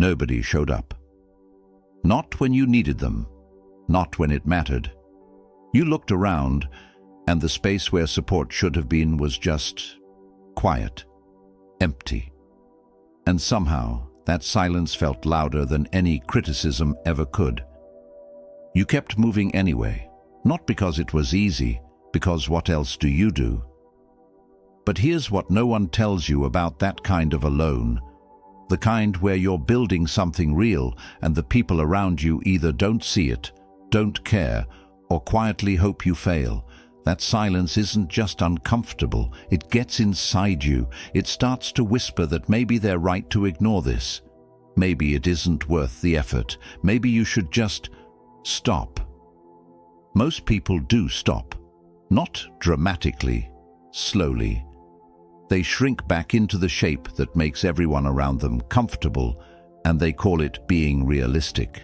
Nobody showed up. Not when you needed them, not when it mattered. You looked around, and the space where support should have been was just quiet, empty. And somehow, that silence felt louder than any criticism ever could. You kept moving anyway, not because it was easy, because what else do you do? But here's what no one tells you about that kind of alone. The kind where you're building something real and the people around you either don't see it, don't care, or quietly hope you fail. That silence isn't just uncomfortable, it gets inside you. It starts to whisper that maybe they're right to ignore this. Maybe it isn't worth the effort. Maybe you should just stop. Most people do stop. Not dramatically, slowly. They shrink back into the shape that makes everyone around them comfortable, and they call it being realistic.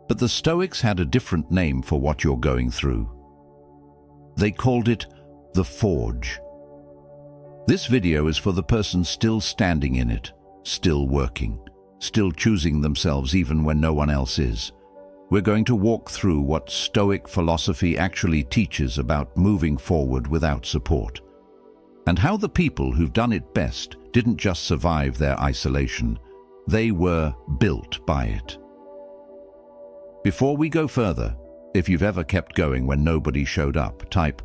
But the Stoics had a different name for what you're going through. They called it the forge. This video is for the person still standing in it, still working, still choosing themselves even when no one else is. We're going to walk through what Stoic philosophy actually teaches about moving forward without support, and how the people who've done it best didn't just survive their isolation, they were built by it. Before we go further, if you've ever kept going when nobody showed up, type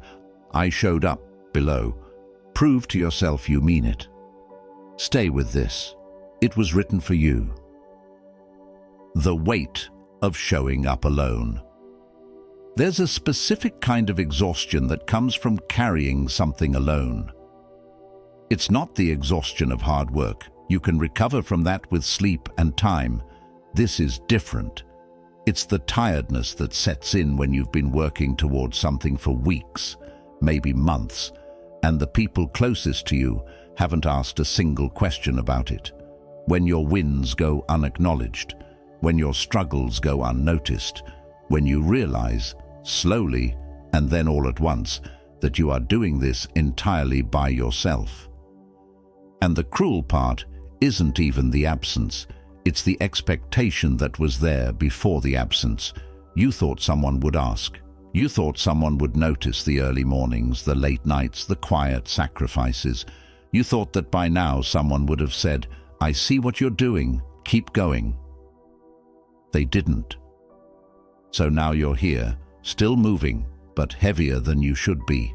"I showed up" below. Prove to yourself you mean it. Stay with this. It was written for you. The weight of showing up alone. There's a specific kind of exhaustion that comes from carrying something alone. It's not the exhaustion of hard work. You can recover from that with sleep and time. This is different. It's the tiredness that sets in when you've been working towards something for weeks, maybe months, and the people closest to you haven't asked a single question about it. When your wins go unacknowledged, when your struggles go unnoticed, when you realize, slowly and then all at once, that you are doing this entirely by yourself. And the cruel part isn't even the absence. It's the expectation that was there before the absence. You thought someone would ask. You thought someone would notice the early mornings, the late nights, the quiet sacrifices. You thought that by now someone would have said, "I see what you're doing, keep going." They didn't. So now you're here, still moving, but heavier than you should be,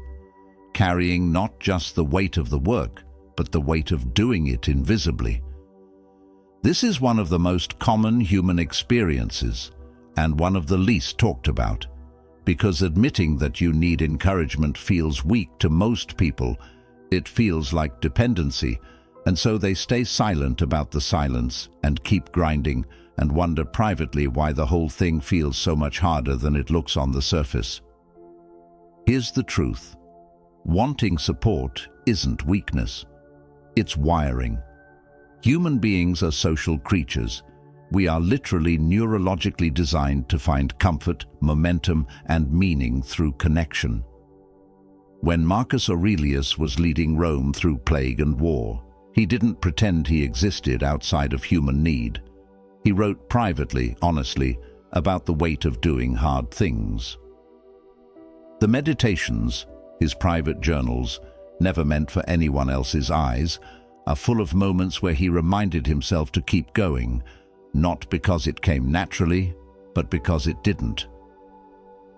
carrying not just the weight of the work, but the weight of doing it invisibly. This is one of the most common human experiences, and one of the least talked about, because admitting that you need encouragement feels weak to most people. It feels like dependency, and so they stay silent about the silence and keep grinding and wonder privately why the whole thing feels so much harder than it looks on the surface. Here's the truth. Wanting support isn't weakness. It's wiring. Human beings are social creatures. We are literally neurologically designed to find comfort, momentum, and meaning through connection. When Marcus Aurelius was leading Rome through plague and war, he didn't pretend he existed outside of human need. He wrote privately, honestly, about the weight of doing hard things. The Meditations, his private journals, never meant for anyone else's eyes, are full of moments where he reminded himself to keep going, not because it came naturally, but because it didn't.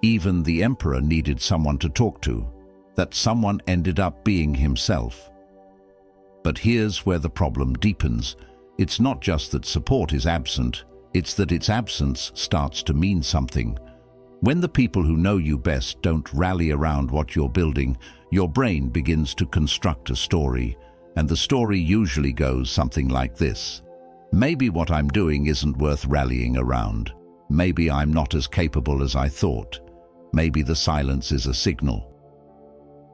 Even the emperor needed someone to talk to. That someone ended up being himself. But here's where the problem deepens. It's not just that support is absent, it's that its absence starts to mean something. When the people who know you best don't rally around what you're building, your brain begins to construct a story, and the story usually goes something like this. Maybe what I'm doing isn't worth rallying around. Maybe I'm not as capable as I thought. Maybe the silence is a signal.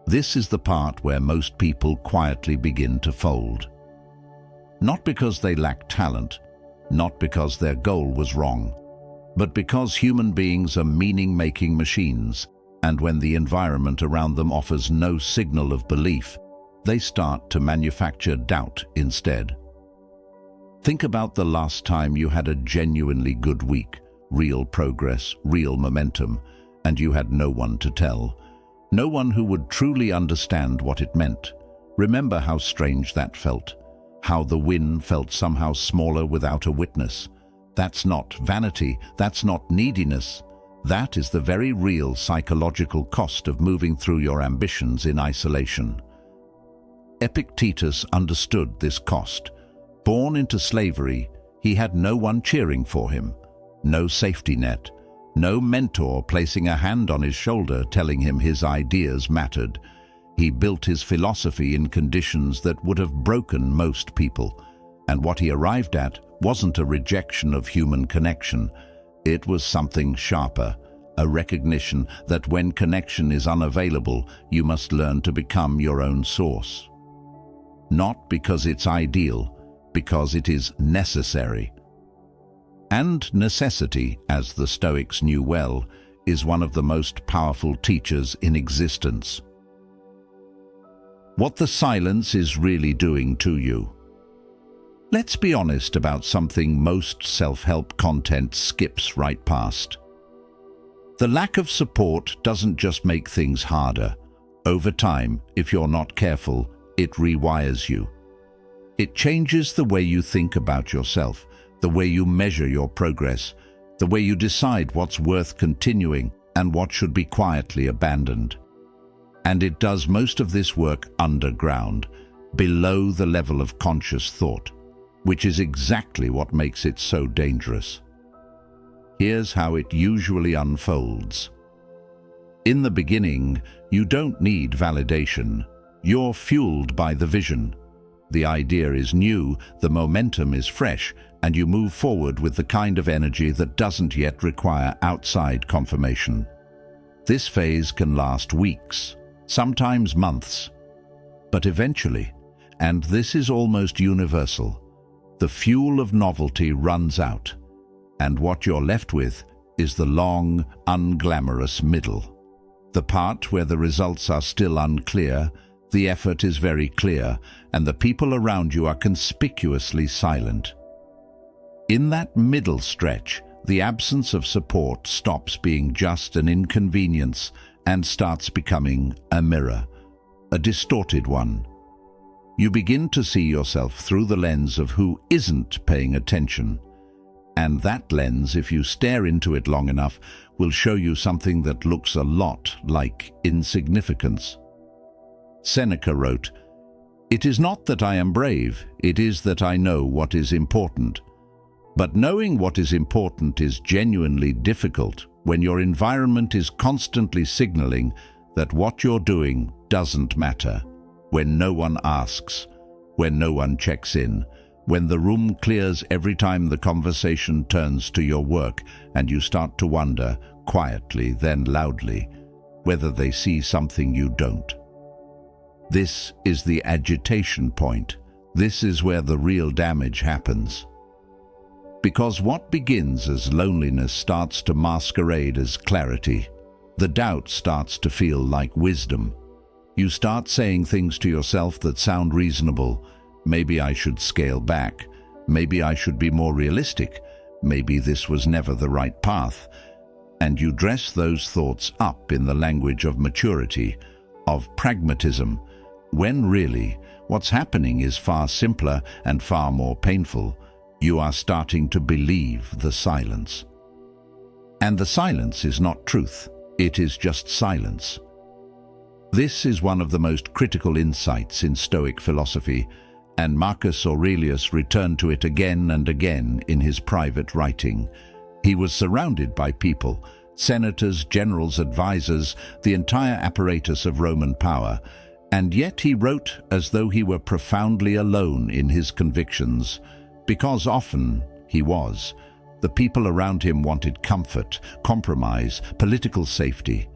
This is the part where most people quietly begin to fold. Not because they lack talent, not because their goal was wrong, but because human beings are meaning-making machines, and when the environment around them offers no signal of belief, they start to manufacture doubt instead. Think about the last time you had a genuinely good week, real progress, real momentum, and you had no one to tell. No one who would truly understand what it meant. Remember how strange that felt. How the win felt somehow smaller without a witness. That's not vanity, that's not neediness. That is the very real psychological cost of moving through your ambitions in isolation. Epictetus understood this cost. Born into slavery, he had no one cheering for him, no safety net, no mentor placing a hand on his shoulder telling him his ideas mattered. He built his philosophy in conditions that would have broken most people, and what he arrived at wasn't a rejection of human connection. It was something sharper, a recognition that when connection is unavailable, you must learn to become your own source. Not because it's ideal, because it is necessary. And necessity, as the Stoics knew well, is one of the most powerful teachers in existence. What the silence is really doing to you. Let's be honest about something most self-help content skips right past. The lack of support doesn't just make things harder. Over time, if you're not careful, it rewires you. It changes the way you think about yourself, the way you measure your progress, the way you decide what's worth continuing and what should be quietly abandoned. And it does most of this work underground, below the level of conscious thought, which is exactly what makes it so dangerous. Here's how it usually unfolds. In the beginning, you don't need validation. You're fueled by the vision. The idea is new, the momentum is fresh, and you move forward with the kind of energy that doesn't yet require outside confirmation. This phase can last weeks, sometimes months. But eventually, and this is almost universal, the fuel of novelty runs out, and what you're left with is the long, unglamorous middle. The part where the results are still unclear, the effort is very clear, and the people around you are conspicuously silent. In that middle stretch, the absence of support stops being just an inconvenience and starts becoming a mirror, a distorted one. You begin to see yourself through the lens of who isn't paying attention. And that lens, if you stare into it long enough, will show you something that looks a lot like insignificance. Seneca wrote, "It is not that I am brave, it is that I know what is important." But knowing what is important is genuinely difficult when your environment is constantly signaling that what you're doing doesn't matter, when no one asks, when no one checks in, when the room clears every time the conversation turns to your work and you start to wonder, quietly then loudly, whether they see something you don't. This is the agitation point. This is where the real damage happens. Because what begins as loneliness starts to masquerade as clarity. The doubt starts to feel like wisdom. You start saying things to yourself that sound reasonable. Maybe I should scale back. Maybe I should be more realistic. Maybe this was never the right path. And you dress those thoughts up in the language of maturity, of pragmatism, when really what's happening is far simpler and far more painful. You are starting to believe the silence. And the silence is not truth, it is just silence. This is one of the most critical insights in Stoic philosophy, and Marcus Aurelius returned to it again and again in his private writing. He was surrounded by people, senators, generals, advisors, the entire apparatus of Roman power, and yet he wrote as though he were profoundly alone in his convictions, because often he was. The people around him wanted comfort, compromise, political safety.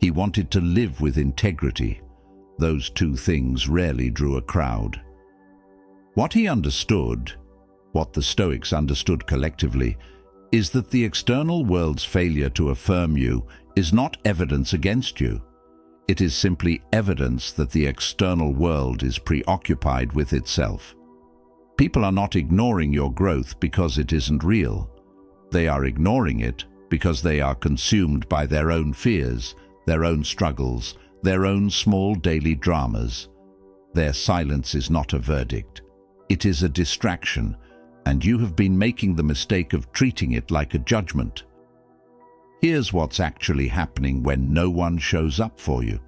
He wanted to live with integrity. Those two things rarely drew a crowd. What he understood, what the Stoics understood collectively, is that the external world's failure to affirm you is not evidence against you. It is simply evidence that the external world is preoccupied with itself. People are not ignoring your growth because it isn't real. They are ignoring it because they are consumed by their own fears, their own struggles, their own small daily dramas. Their silence is not a verdict. It is a distraction, and you have been making the mistake of treating it like a judgment. Here's what's actually happening when no one shows up for you.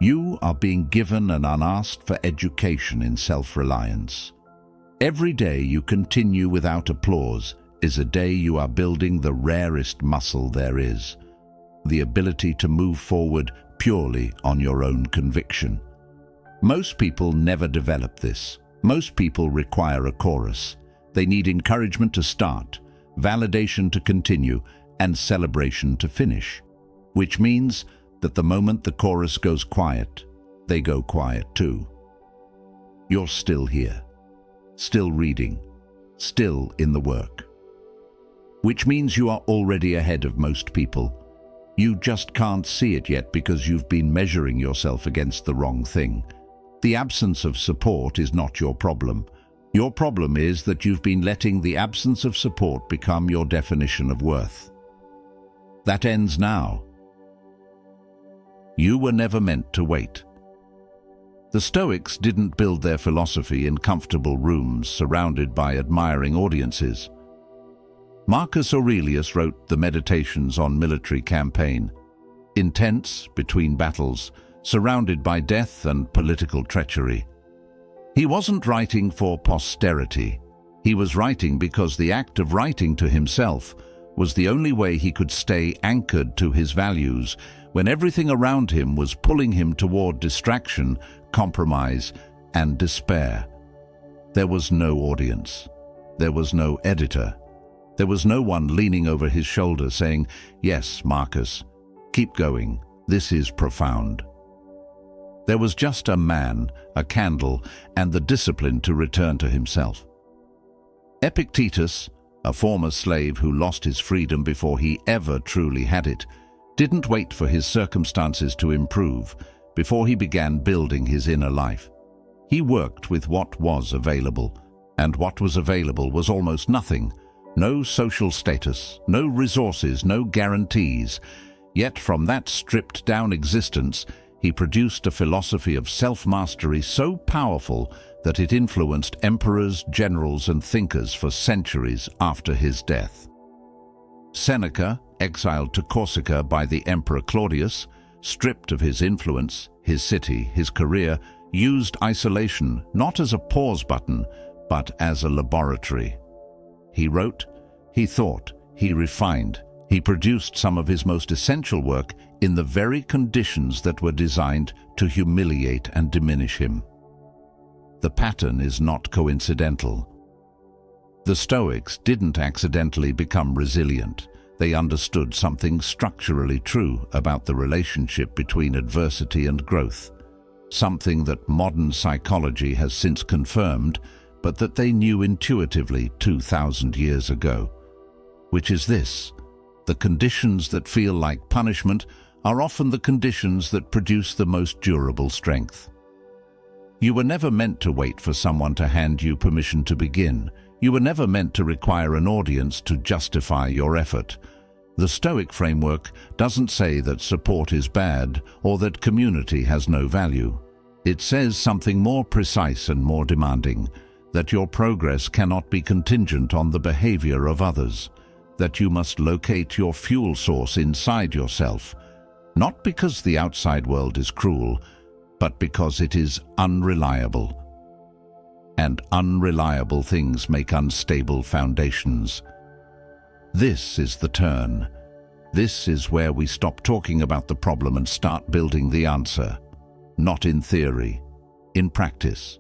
You are being given an unasked for education in self-reliance. Every day you continue without applause is a day you are building the rarest muscle there is, the ability to move forward purely on your own conviction. Most people never develop this. Most people require a chorus. They need encouragement to start, validation to continue, and celebration to finish, which means that the moment the chorus goes quiet, they go quiet too. You're still here, still reading, still in the work, which means you are already ahead of most people. You just can't see it yet because you've been measuring yourself against the wrong thing. The absence of support is not your problem. Your problem is that you've been letting the absence of support become your definition of worth. That ends now. You were never meant to wait. The Stoics didn't build their philosophy in comfortable rooms surrounded by admiring audiences. Marcus Aurelius wrote the Meditations on military campaign, intense between battles, surrounded by death and political treachery. He wasn't writing for posterity. He was writing because the act of writing to himself was the only way he could stay anchored to his values when everything around him was pulling him toward distraction, compromise, and despair. There was no audience. There was no editor. There was no one leaning over his shoulder saying, "Yes, Marcus, keep going. This is profound." There was just a man, a candle, and the discipline to return to himself. Epictetus, a former slave who lost his freedom before he ever truly had it, didn't wait for his circumstances to improve before he began building his inner life. He worked with what was available, and what was available was almost nothing. No social status, no resources, no guarantees. Yet from that stripped-down existence, he produced a philosophy of self-mastery so powerful that it influenced emperors, generals, and thinkers for centuries after his death. Seneca, exiled to Corsica by the Emperor Claudius, stripped of his influence, his city, his career, used isolation not as a pause button, but as a laboratory. He wrote, he thought, he refined, he produced some of his most essential work in the very conditions that were designed to humiliate and diminish him. The pattern is not coincidental. The Stoics didn't accidentally become resilient. They understood something structurally true about the relationship between adversity and growth, something that modern psychology has since confirmed, but that they knew intuitively 2,000 years ago, which is this: the conditions that feel like punishment are often the conditions that produce the most durable strength. You were never meant to wait for someone to hand you permission to begin. You were never meant to require an audience to justify your effort. The Stoic framework doesn't say that support is bad or that community has no value. It says something more precise and more demanding: that your progress cannot be contingent on the behavior of others, that you must locate your fuel source inside yourself, not because the outside world is cruel, but because it is unreliable. And unreliable things make unstable foundations. This is the turn. This is where we stop talking about the problem and start building the answer. Not in theory, in practice,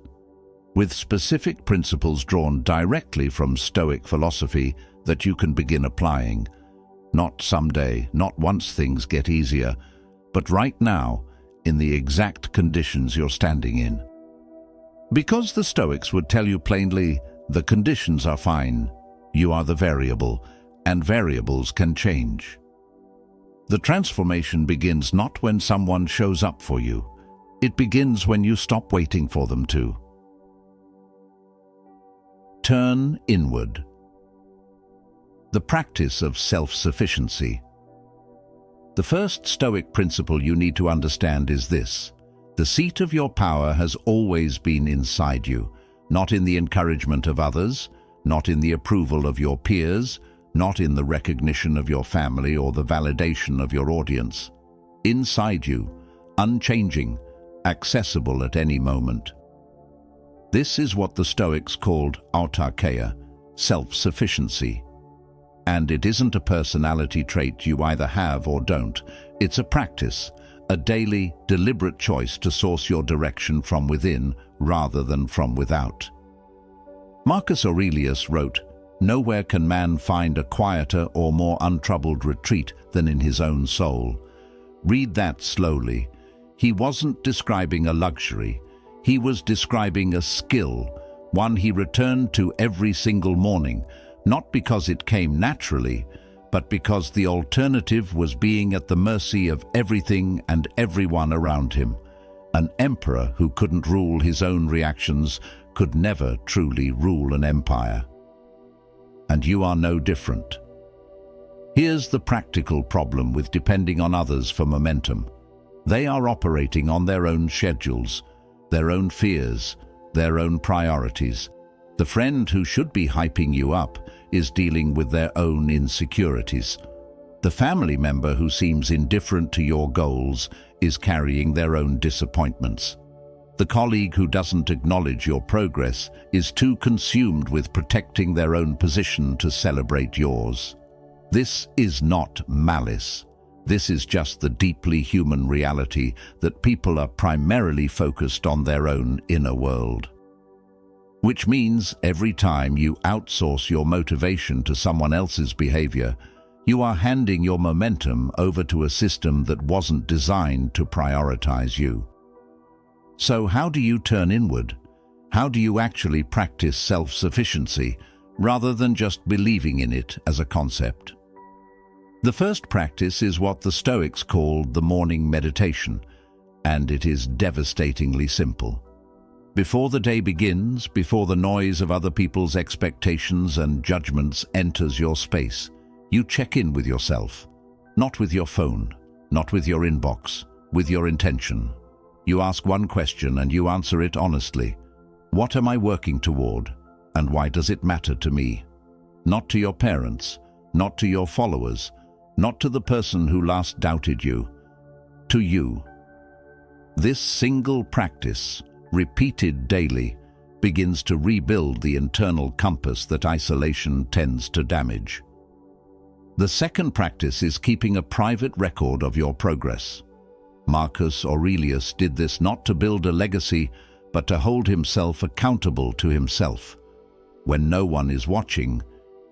with specific principles drawn directly from Stoic philosophy that you can begin applying. Not someday, not once things get easier, but right now, in the exact conditions you're standing in. Because the Stoics would tell you plainly, the conditions are fine, you are the variable, and variables can change. The transformation begins not when someone shows up for you. It begins when you stop waiting for them to. Turn inward. The practice of self-sufficiency. The first Stoic principle you need to understand is this: the seat of your power has always been inside you, not in the encouragement of others, not in the approval of your peers, not in the recognition of your family or the validation of your audience. Inside you, unchanging, accessible at any moment. This is what the Stoics called autarkeia, self-sufficiency. And it isn't a personality trait you either have or don't. It's a practice, a daily, deliberate choice to source your direction from within rather than from without. Marcus Aurelius wrote, "Nowhere can man find a quieter or more untroubled retreat than in his own soul." Read that slowly. He wasn't describing a luxury. He was describing a skill, one he returned to every single morning, not because it came naturally, but because the alternative was being at the mercy of everything and everyone around him. An emperor who couldn't rule his own reactions could never truly rule an empire. And you are no different. Here's the practical problem with depending on others for momentum. They are operating on their own schedules, their own fears, their own priorities. The friend who should be hyping you up is dealing with their own insecurities. The family member who seems indifferent to your goals is carrying their own disappointments. The colleague who doesn't acknowledge your progress is too consumed with protecting their own position to celebrate yours. This is not malice. This is just the deeply human reality that people are primarily focused on their own inner world. Which means every time you outsource your motivation to someone else's behavior, you are handing your momentum over to a system that wasn't designed to prioritize you. So how do you turn inward? How do you actually practice self-sufficiency rather than just believing in it as a concept? The first practice is what the Stoics called the morning meditation, and it is devastatingly simple. Before the day begins, before the noise of other people's expectations and judgments enters your space, you check in with yourself, not with your phone, not with your inbox, with your intention. You ask one question and you answer it honestly. What am I working toward, and why does it matter to me? Not to your parents, not to your followers, not to the person who last doubted you, to you. This single practice, repeated daily, begins to rebuild the internal compass that isolation tends to damage. The second practice is keeping a private record of your progress. Marcus Aurelius did this not to build a legacy, but to hold himself accountable to himself. When no one is watching,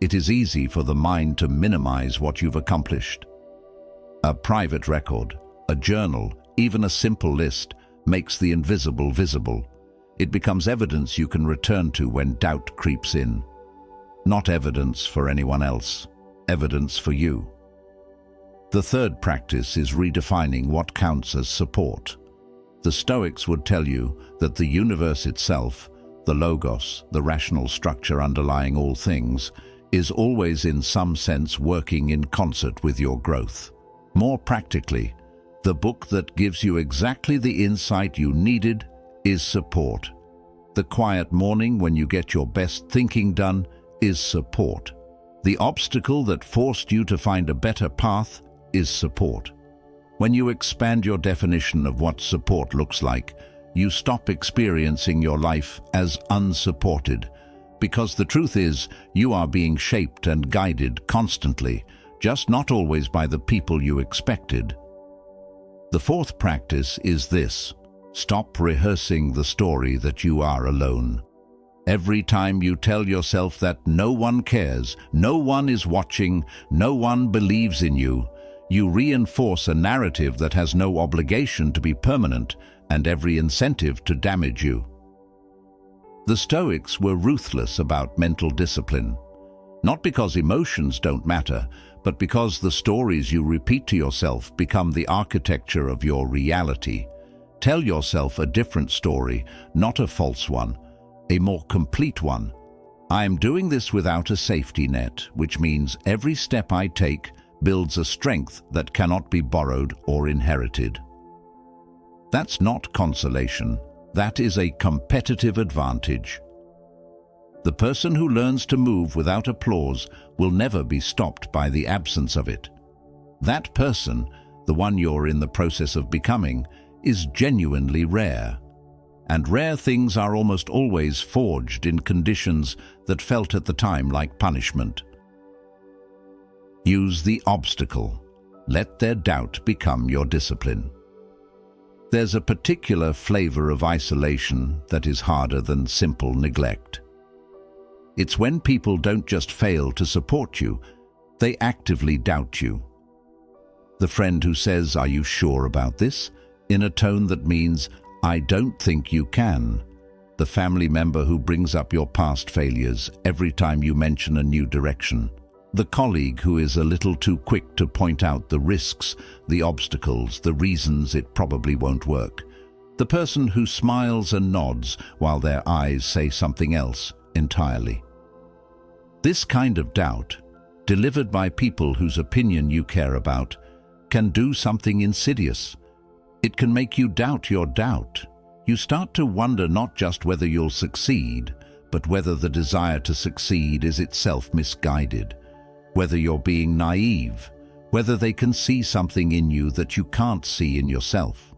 it is easy for the mind to minimize what you've accomplished. A private record, a journal, even a simple list, makes the invisible visible. It becomes evidence you can return to when doubt creeps in. Not evidence for anyone else, evidence for you. The third practice is redefining what counts as support. The Stoics would tell you that the universe itself, the logos, the rational structure underlying all things, is always in some sense working in concert with your growth. More practically, the book that gives you exactly the insight you needed is support. The quiet morning when you get your best thinking done is support. The obstacle that forced you to find a better path is support. When you expand your definition of what support looks like, you stop experiencing your life as unsupported, because the truth is, you are being shaped and guided constantly, just not always by the people you expected. The fourth practice is this: stop rehearsing the story that you are alone. Every time you tell yourself that no one cares, no one is watching, no one believes in you, you reinforce a narrative that has no obligation to be permanent and every incentive to damage you. The Stoics were ruthless about mental discipline, not because emotions don't matter, but because the stories you repeat to yourself become the architecture of your reality. Tell yourself a different story, not a false one, a more complete one. I am doing this without a safety net, which means every step I take builds a strength that cannot be borrowed or inherited. That's not consolation. That is a competitive advantage. The person who learns to move without applause will never be stopped by the absence of it. That person, the one you're in the process of becoming, is genuinely rare. And rare things are almost always forged in conditions that felt at the time like punishment. Use the obstacle. Let their doubt become your discipline. There's a particular flavor of isolation that is harder than simple neglect. It's when people don't just fail to support you, they actively doubt you. The friend who says, "Are you sure about this?" in a tone that means, "I don't think you can." The family member who brings up your past failures every time you mention a new direction. The colleague who is a little too quick to point out the risks, the obstacles, the reasons it probably won't work. The person who smiles and nods while their eyes say something else entirely. This kind of doubt, delivered by people whose opinion you care about, can do something insidious. It can make you doubt your doubt. You start to wonder not just whether you'll succeed, but whether the desire to succeed is itself misguided, whether you're being naive, whether they can see something in you that you can't see in yourself.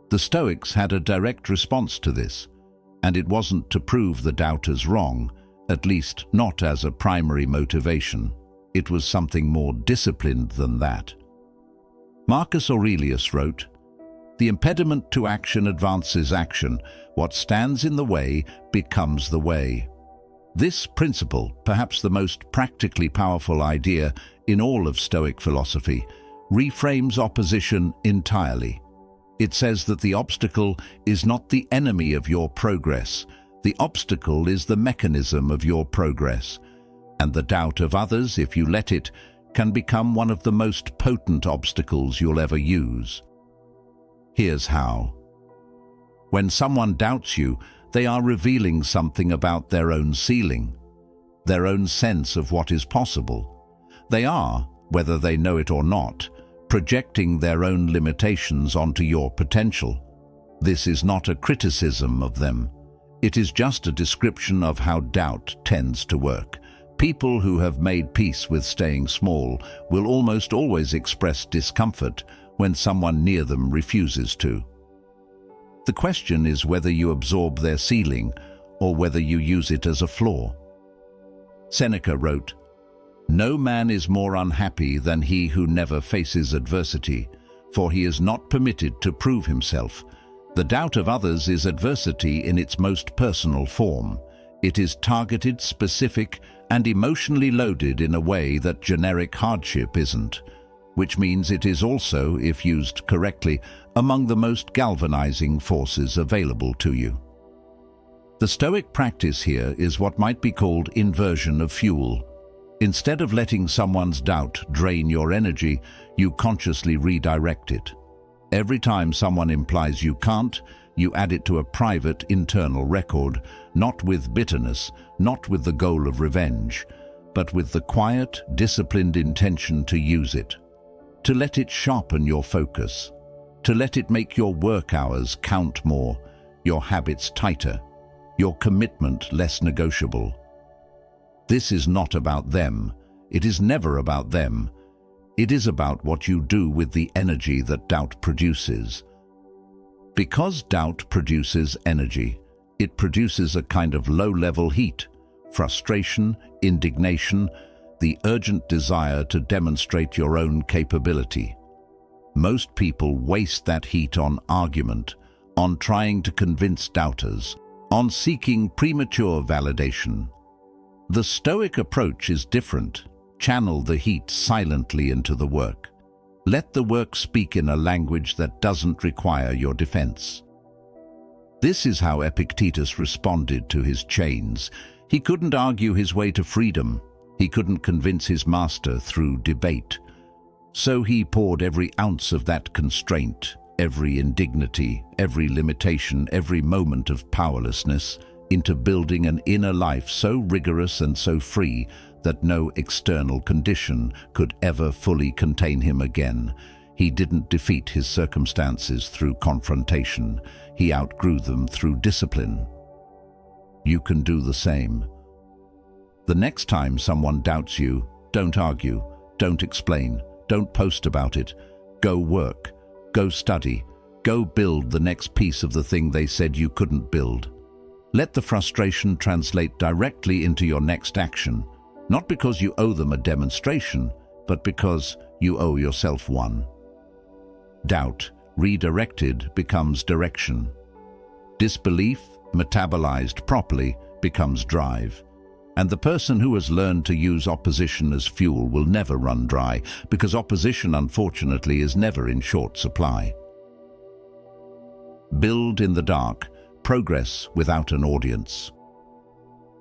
The Stoics had a direct response to this, and it wasn't to prove the doubters wrong, at least not as a primary motivation. It was something more disciplined than that. Marcus Aurelius wrote, "The impediment to action advances action. What stands in the way becomes the way." This principle, perhaps the most practically powerful idea in all of Stoic philosophy, reframes opposition entirely. It says that the obstacle is not the enemy of your progress. The obstacle is the mechanism of your progress. And the doubt of others, if you let it, can become one of the most potent obstacles you'll ever use. Here's how. When someone doubts you, they are revealing something about their own ceiling, their own sense of what is possible. They are, whether they know it or not, projecting their own limitations onto your potential. This is not a criticism of them. It is just a description of how doubt tends to work. People who have made peace with staying small will almost always express discomfort when someone near them refuses to. The question is whether you absorb their ceiling or whether you use it as a flaw. Seneca wrote, "No man is more unhappy than he who never faces adversity, for he is not permitted to prove himself. The doubt of others is adversity in its most personal form. It is targeted, specific, and emotionally loaded in a way that generic hardship isn't, which means it is also, if used correctly, among the most galvanizing forces available to you." The Stoic practice here is what might be called inversion of fuel. Instead of letting someone's doubt drain your energy, you consciously redirect it. Every time someone implies you can't, you add it to a private internal record, not with bitterness, not with the goal of revenge, but with the quiet, disciplined intention to use it, to let it sharpen your focus, to let it make your work hours count more, your habits tighter, your commitment less negotiable. This is not about them. It is never about them. It is about what you do with the energy that doubt produces. Because doubt produces energy, it produces a kind of low-level heat, frustration, indignation, the urgent desire to demonstrate your own capability. Most people waste that heat on argument, on trying to convince doubters, on seeking premature validation. The Stoic approach is different. Channel the heat silently into the work. Let the work speak in a language that doesn't require your defense. This is how Epictetus responded to his chains. He couldn't argue his way to freedom. He couldn't convince his master through debate. So he poured every ounce of that constraint, every indignity, every limitation, every moment of powerlessness into building an inner life so rigorous and so free that no external condition could ever fully contain him again. He didn't defeat his circumstances through confrontation. He outgrew them through discipline. You can do the same. The next time someone doubts you, don't argue, don't explain, don't post about it. Go work, go study, go build the next piece of the thing they said you couldn't build. Let the frustration translate directly into your next action, not because you owe them a demonstration, but because you owe yourself one. Doubt, redirected, becomes direction. Disbelief, metabolized properly, becomes drive. And the person who has learned to use opposition as fuel will never run dry, because opposition, unfortunately, is never in short supply. Build in the dark, progress without an audience.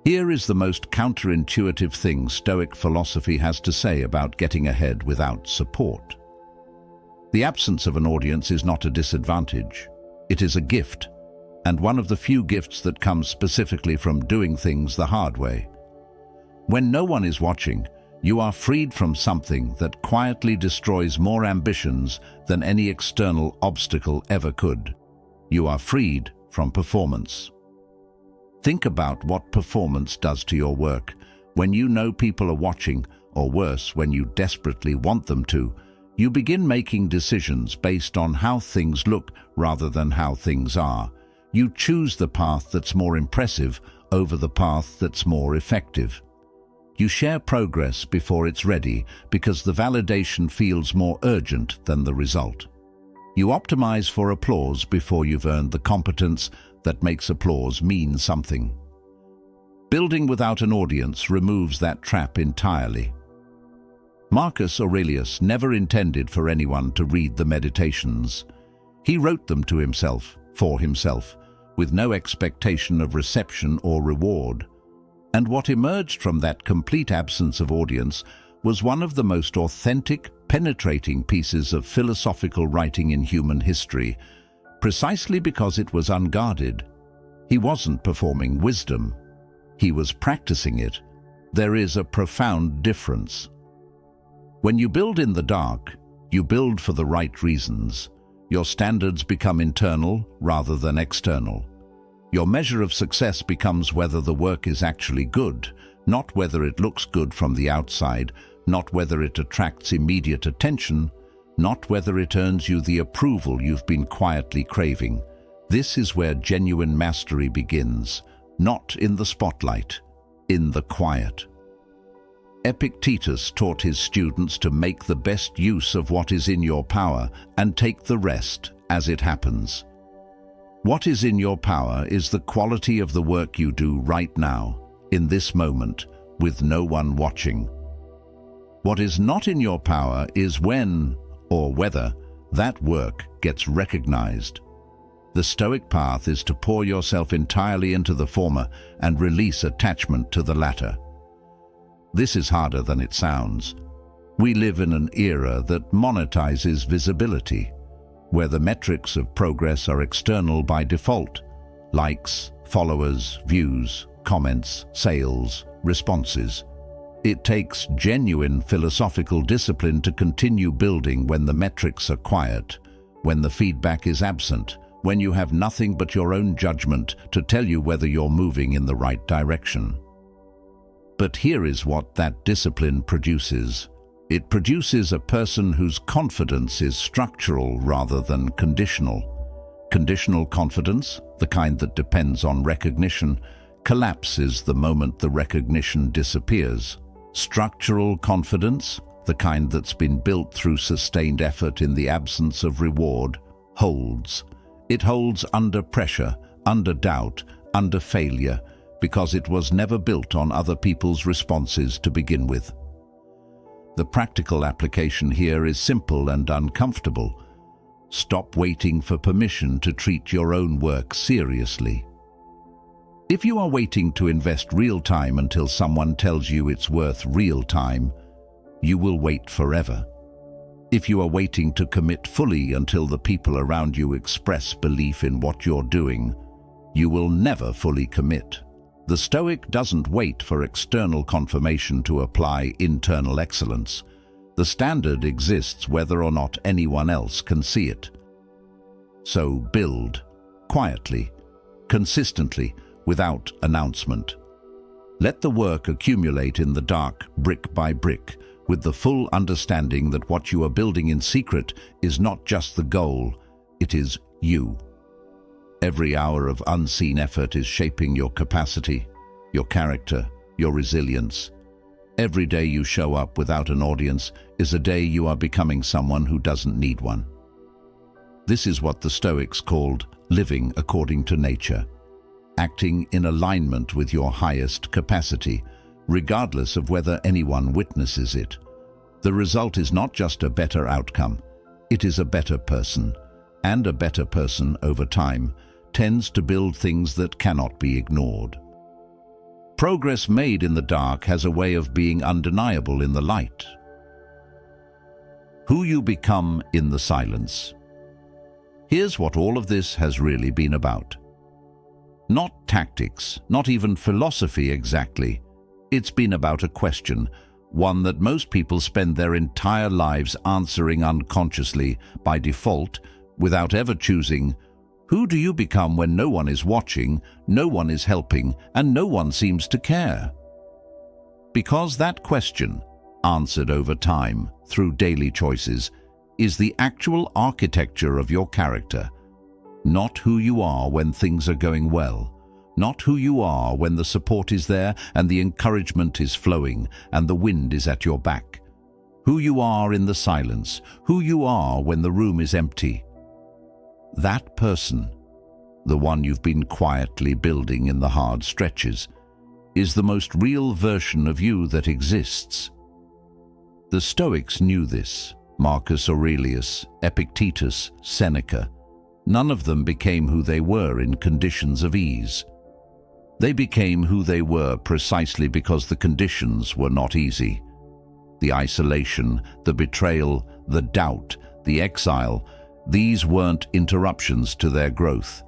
Here is the most counterintuitive thing Stoic philosophy has to say about getting ahead without support. The absence of an audience is not a disadvantage. It is a gift, and one of the few gifts that comes specifically from doing things the hard way. When no one is watching, you are freed from something that quietly destroys more ambitions than any external obstacle ever could. You are freed from performance. Think about what performance does to your work. When you know people are watching, or worse, when you desperately want them to, you begin making decisions based on how things look rather than how things are. You choose the path that's more impressive over the path that's more effective. You share progress before it's ready because the validation feels more urgent than the result. You optimize for applause before you've earned the competence that makes applause mean something. Building without an audience removes that trap entirely. Marcus Aurelius never intended for anyone to read the Meditations. He wrote them to himself, for himself, with no expectation of reception or reward. And what emerged from that complete absence of audience was one of the most authentic, penetrating pieces of philosophical writing in human history, precisely because it was unguarded. He wasn't performing wisdom. He was practicing it. There is a profound difference. When you build in the dark, you build for the right reasons. Your standards become internal rather than external. Your measure of success becomes whether the work is actually good, not whether it looks good from the outside, not whether it attracts immediate attention, not whether it earns you the approval you've been quietly craving. This is where genuine mastery begins, not in the spotlight, in the quiet. Epictetus taught his students to make the best use of what is in your power and take the rest as it happens. What is in your power is the quality of the work you do right now, in this moment, with no one watching. What is not in your power is when, or whether, that work gets recognized. The Stoic path is to pour yourself entirely into the former and release attachment to the latter. This is harder than it sounds. We live in an era that monetizes visibility, where the metrics of progress are external by default: likes, followers, views, comments, sales, responses. It takes genuine philosophical discipline to continue building when the metrics are quiet, when the feedback is absent, when you have nothing but your own judgment to tell you whether you're moving in the right direction. But here is what that discipline produces. It produces a person whose confidence is structural rather than conditional. Conditional confidence, the kind that depends on recognition, collapses the moment the recognition disappears. Structural confidence, the kind that's been built through sustained effort in the absence of reward, holds. It holds under pressure, under doubt, under failure, because it was never built on other people's responses to begin with. The practical application here is simple and uncomfortable. Stop waiting for permission to treat your own work seriously. If you are waiting to invest real time until someone tells you it's worth real time, you will wait forever. If you are waiting to commit fully until the people around you express belief in what you're doing, you will never fully commit. The Stoic doesn't wait for external confirmation to apply internal excellence. The standard exists whether or not anyone else can see it. So build, quietly, consistently, without announcement. Let the work accumulate in the dark, brick by brick, with the full understanding that what you are building in secret is not just the goal, it is you. Every hour of unseen effort is shaping your capacity, your character, your resilience. Every day you show up without an audience is a day you are becoming someone who doesn't need one. This is what the Stoics called living according to nature, acting in alignment with your highest capacity, regardless of whether anyone witnesses it. The result is not just a better outcome, it is a better person, and a better person over time tends to build things that cannot be ignored. Progress made in the dark has a way of being undeniable in the light. Who you become in the silence. Here's what all of this has really been about. Not tactics, not even philosophy exactly. It's been about a question, one that most people spend their entire lives answering unconsciously, by default, without ever choosing. Who do you become when no one is watching, no one is helping, and no one seems to care? Because that question, answered over time, through daily choices, is the actual architecture of your character. Not who you are when things are going well, not who you are when the support is there and the encouragement is flowing and the wind is at your back. Who you are in the silence, who you are when the room is empty. That person, the one you've been quietly building in the hard stretches, is the most real version of you that exists. The Stoics knew this. Marcus Aurelius, Epictetus, Seneca. None of them became who they were in conditions of ease. They became who they were precisely because the conditions were not easy. The isolation, the betrayal, the doubt, the exile, these weren't interruptions to their growth.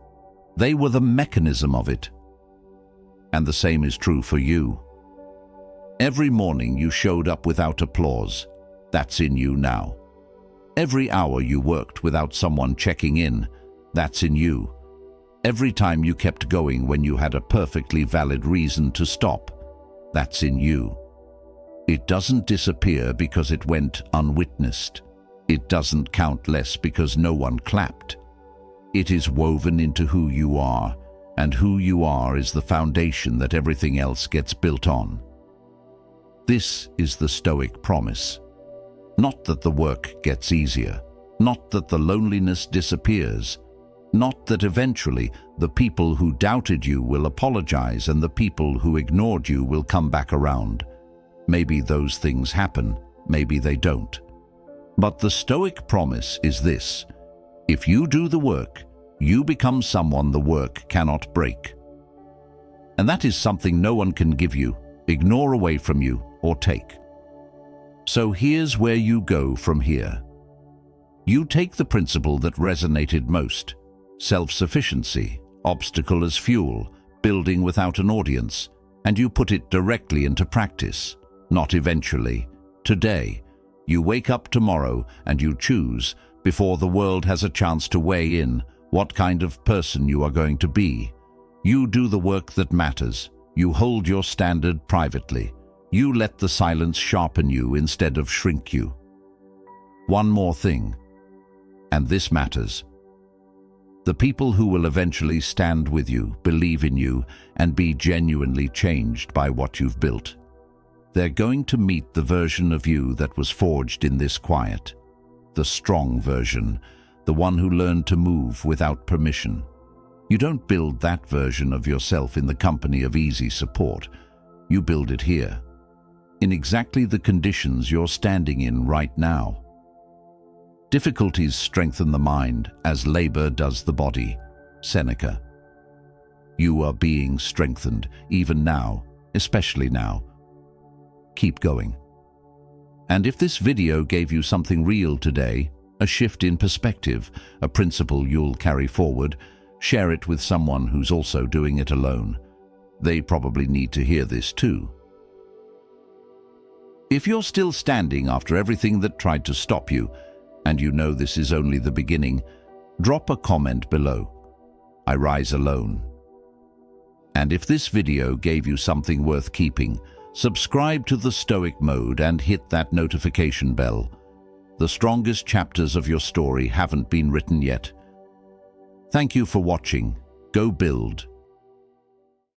They were the mechanism of it. And the same is true for you. Every morning you showed up without applause. That's in you now. Every hour you worked without someone checking in. That's in you. Every time you kept going when you had a perfectly valid reason to stop. That's in you. It doesn't disappear because it went unwitnessed. It doesn't count less because no one clapped. It is woven into who you are, and who you are is the foundation that everything else gets built on. This is the Stoic promise. Not that the work gets easier, not that the loneliness disappears, not that eventually the people who doubted you will apologize and the people who ignored you will come back around. Maybe those things happen, maybe they don't. But the Stoic promise is this: if you do the work, you become someone the work cannot break. And that is something no one can give you, ignore away from you, or take. So here's where you go from here. You take the principle that resonated most, self-sufficiency, obstacle as fuel, building without an audience, and you put it directly into practice, not eventually, today. You wake up tomorrow and you choose, before the world has a chance to weigh in, what kind of person you are going to be. You do the work that matters. You hold your standard privately. You let the silence sharpen you instead of shrink you. One more thing, and this matters. The people who will eventually stand with you, believe in you, and be genuinely changed by what you've built. They're going to meet the version of you that was forged in this quiet. The strong version, the one who learned to move without permission. You don't build that version of yourself in the company of easy support. You build it here, in exactly the conditions you're standing in right now. Difficulties strengthen the mind as labor does the body. Seneca. You are being strengthened, even now, especially now. Keep going. And if this video gave you something real today, a shift in perspective, a principle you'll carry forward, share it with someone who's also doing it alone. They probably need to hear this too. If you're still standing after everything that tried to stop you, and you know this is only the beginning, drop a comment below. I rise alone. And if this video gave you something worth keeping, subscribe to the Stoic Mode and hit that notification bell. The strongest chapters of your story haven't been written yet. Thank you for watching. Go build.